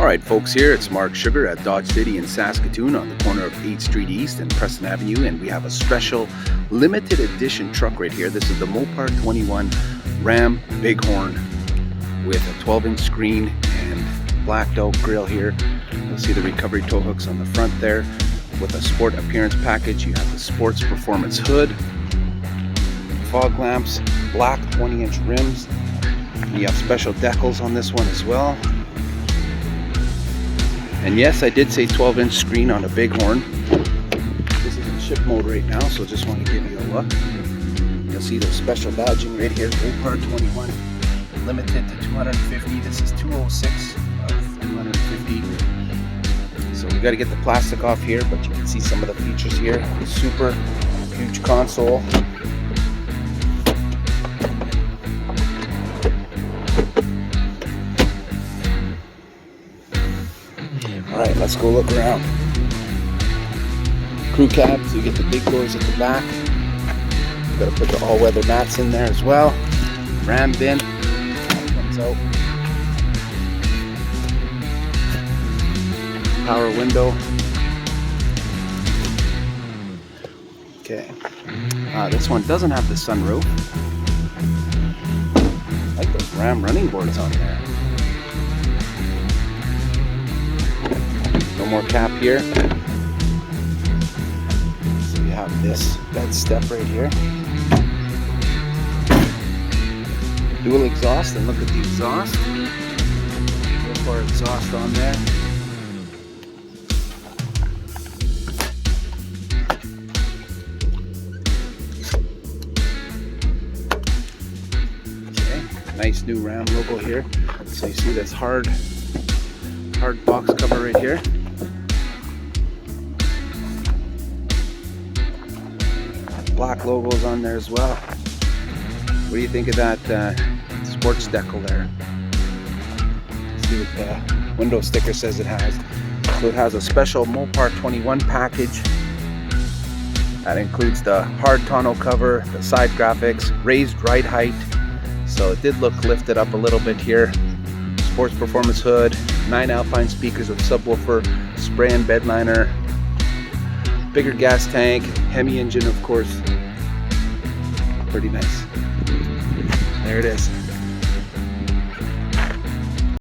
Alright folks, here it's Mark Sugar at Dodge City in Saskatoon on the corner of 8th Street East and Preston Avenue, and we have a special limited edition truck right here. This is the Mopar 21 Ram Bighorn with a 12-inch screen and blacked out grille here. You'll see the recovery tow hooks on the front there. With a sport appearance package, you have the sports performance hood, fog lamps, black 20-inch rims. You have special decals on this one as well. And yes, I did say 12-inch screen on a Bighorn. This is in ship mode right now, so just want to give you a look. You'll see the special badging right here, Mopar 21, limited to 250. This is 206 of 250. So we got to get the plastic off here, but you can see some of the features here. Super huge console. Alright, let's go look around. Crew cab, so you get the big doors at the back. You gotta put the all-weather mats in there as well. Ram bin comes out. Power window. Okay. This one doesn't have the sunroof. I like those Ram running boards on there. No more cap here. So we have this bed step right here. Dual exhaust, and look at the exhaust. Mopar exhaust on there. Okay, nice new Ram logo here. So you see this hard box cover right here. Black logos on there as well. What do you think of that sports decal there? Let's see what the window sticker says it has. So it has a special Mopar 21 package that includes the hard tonneau cover, the side graphics, raised ride height. So it did look lifted up a little bit here. Sports performance hood, 9 Alpine speakers with subwoofer, spray and bedliner, bigger gas tank, Hemi engine of course. Pretty nice. There it is.